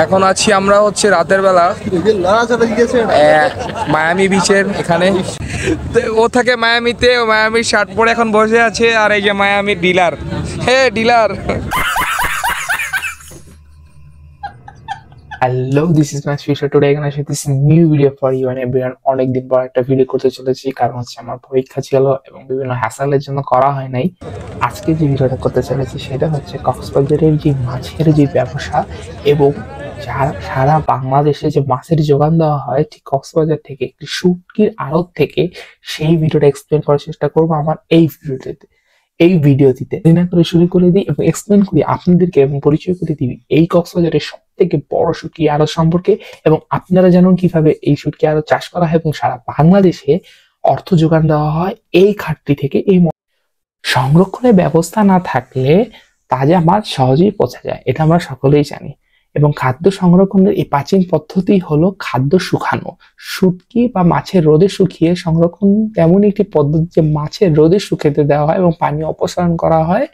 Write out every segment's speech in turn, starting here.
এখন আছি আমরা হচ্ছে রাতের বেলা মায়ামি বিচের এখানে। ও থাকে মায়ামিতে, ও মায়ামির শার্ট পরে এখন বসে আছে। আর এই যে মায়ামির dealer, hey dealer. Hello, this is Max Fisher. Today I'm going to share this new video for you and everyone. অনেক দিন পর একটা ভিডিও করতে চলেছি, কারণ হচ্ছে আমার পরীক্ষা ছিল এবং বিভিন্ন হ্যাসেলের জন্য করা হয় নাই। আজকে যে ভিডিওটা করতে চলেছি সেটা হচ্ছে কক্সবাজারের যে মাছের যে ব্যবসা এবং সারা বাংলাদেশে যে মাছের যোগান দেওয়া হয় ঠিক কক্সবাজার থেকে একটি শুটকির আড়ত থেকে, সেই ভিডিওটা এক্সপ্লেন করার চেষ্টা করবো আমার এই ভিডিওটিতে। দিনা করে শুরু করে দিই এবং এক্সপ্লেন করি আপনাদেরকে এবং পরিচয় করে দিই এই কক্সবাজারের সবথেকে বড় শুটকি আড়ত সম্পর্কে, এবং আপনারা জানুন কিভাবে এই শুটকি আড়ত চাষ করা হয় এবং সারা বাংলাদেশে অর্থ যোগান দেওয়া হয় এই ঘাটতি থেকে। এই সংরক্ষণের ব্যবস্থা না থাকলে তাজা মাছ সহজেই পচে যায়, এটা আমরা সকলেই জানি। এবং খাদ্য সংরক্ষণের এই প্রাচীন পদ্ধতি হলো খাদ্য শুকানো। শুটকি বা মাছের রোদে শুকিয়ে সংরক্ষণ তেমন একটি পদ্ধতি যে মাছের রোদে শুকাতে দেওয়া হয় এবং পানি অপসারণ করা হয়।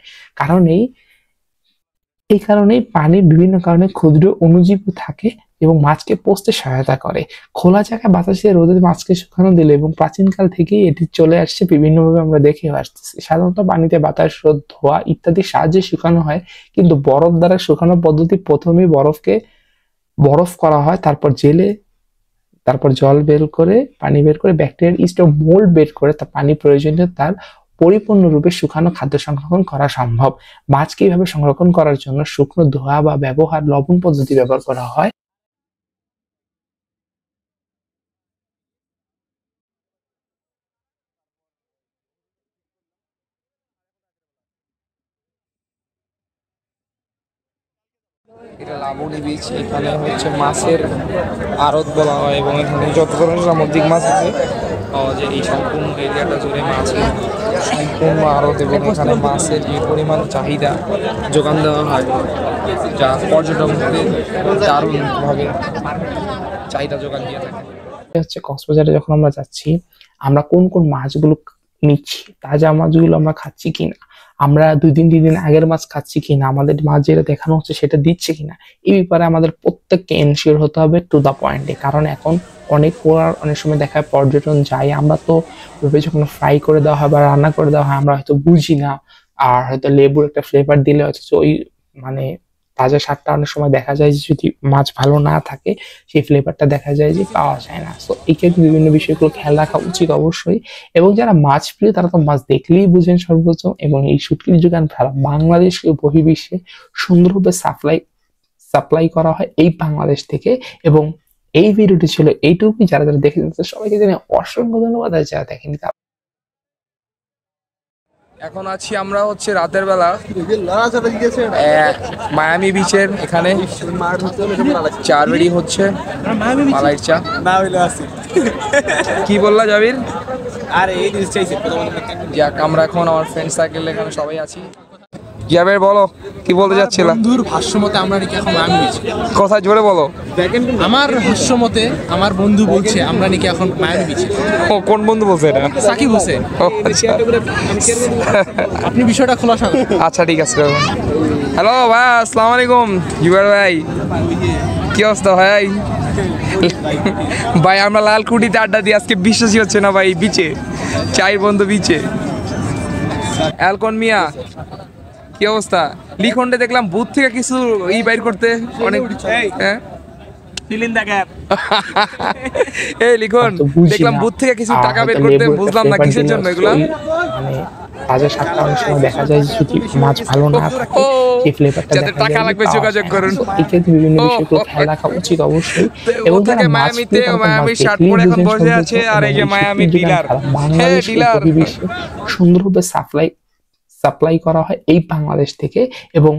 এই কারণেই পানি বিভিন্ন কারণে ক্ষুদ্র অণুজীব থাকে এবং মাছকে পচতে সহায়তা করে। খোলা জায়গায় বাতাসে রোদে মাছকে শুকানো দিলে, এবং প্রাচীনকাল থেকেই এটি চলে আসছে, বিভিন্নভাবে আমরা দেখে আসতেছি। সাধারণত পানিতে বাতাস, রোদ, ধোয়া ইত্যাদির সাহায্যে শুকানো হয়, কিন্তু বরফ দ্বারা শুকানোর পদ্ধতি প্রথমেই বরফ করা হয়, তারপর জল বের করে, পানি বের করে, ব্যাকটেরিয়াল ইস্ট ও মোল্ড বের করে তার পানি প্রয়োজনীয় তার পরিপূর্ণরূপে শুকানো খাদ্য সংরক্ষণ করা সম্ভব। মাছ কিভাবে সংরক্ষণ করার জন্য শুকনো ধোয়া বা ব্যবহার লবণ পদ্ধতি ব্যবহার করা হয়। এটা লাবণী বীচ, এখানে হচ্ছে মাছের আড়ত বলা হয় এবং এখানে যত ধরনের সামুদ্রিক মাছ আছে যে এই সম্পূর্ণ এরিয়াটা জুড়ে মাছের সম্পূর্ণ আড়ত, এবং এখানে মাছের যে পরিমাণ চাহিদা যোগান দেওয়া হয় যা পর্যটকদের দারুণভাবে চাহিদা যোগান দিয়ে থাকে। হচ্ছে কক্সবাজারে যখন আমরা যাচ্ছি, আমরা কোন কোন মাছগুলো নিচ্ছি, তাজা মাছগুলো আমরা খাচ্ছি কিনা, আমরা 2-3 দিন আগের মাছ খাচ্ছি কিনা, আমাদের মাছ যেটা দেখানো হচ্ছে সেটা দিচ্ছে কিনা, এই ব্যাপারে আমাদের প্রত্যেককে এনশিওর হতে হবে টু দা পয়েন্টে। কারণ এখন অনেক সময় দেখায় পর্যটন যায়, আমরা তো ওইভাবে যখন ফ্রাই করে দেওয়া হয় বা রান্না করে দেওয়া হয় আমরা হয়তো বুঝি না, আর হয়তো লেবুর একটা ফ্লেভার দিলে হচ্ছে ওই মানে তাজা স্বাদটা অনেক সময় দেখা যায় যে যদি মাছ ভালো না থাকে সেই ফ্লেভারটা দেখা যায় যে পাওয়া যায় না। তো এই ক্ষেত্রে বিভিন্ন বিষয়গুলো খেয়াল রাখা উচিত অবশ্যই। এবং যারা মাছ প্রিয় তারা তো মাছ দেখলেই বুঝেন সর্বোচ্চ, এবং এই শুটকির যোগান সারা বাংলাদেশকে বহির্বিশ্বে সুন্দরভাবে সাপ্লাই করা হয় এই বাংলাদেশ থেকে। এবং এই ভিডিওটি ছিল এইটুকুই। যারা দেখে যাচ্ছে সবাইকে জানাই অসংখ্য ধন্যবাদ। আর যারা দেখেনি এখন আছি আমরা হচ্ছে রাতের বেলা মায়ামি বিচের এখানে, চা রেডি হচ্ছে, মালাইয়ের চা। কি বললা জাবির? যাক, আমরা এখন আমার ফ্রেন্ড সার্কেল এখানে সবাই আছি। জাবির বলো, কি বলতে যাচ্ছিলাম? বন্ধুর ভাষ্যমতে আমরা নাকি এখন মায়ামি বিচ। কথা জোরে বলো। আমার ভাষ্যমতে আমার বন্ধু বলছে আমরা নাকি এখন মায়ামি বিচ। ও, কোন বন্ধু বলছে এটা? সাকিব হোসেন। আপনি বিষয়টা খোলাসা। আচ্ছা ঠিক আছে। হ্যালো ভাই, আসসালামু আলাইকুম। জুবাইর ভাই, কি অবস্থা ভাই? ভাই আমরা লালকুটিতে আড্ডা দিই, আজকে বিশ্বাসই হচ্ছে না ভাই, বিচে চাই বন্ধু বিচে। অ্যালকন মিয়া, কি অবস্থা? লিখনটা দেখলাম বুথ থেকে কিছু বাইর করতে অনেক। হ্যাঁ এই লিখন দেখলাম বুথ থেকে কিছু টাকা বের করতে, বুঝলাম না কিসের জন্য এগুলা। তাজা স্বাদটা অনেক সময় দেখা যায় যদি মাছ ভালো না থাকে সেই ফ্লেভারটা যাদের টাকা লাগবে যোগাযোগ করুন। এই ক্ষেত্রে বিভিন্ন বিষয়গুলো খেয়াল রাখা উচিত অবশ্যই। এবং যারা মায়ামিতে, মায়ামির শার্ট পরে এখন বসে আছে। আর এই যে মায়ামি ডিলার, হ্যাঁ ডিলার, সুন্দরভাবে সাপ্লাই করা হয় এই বাংলাদেশ থেকে। এবং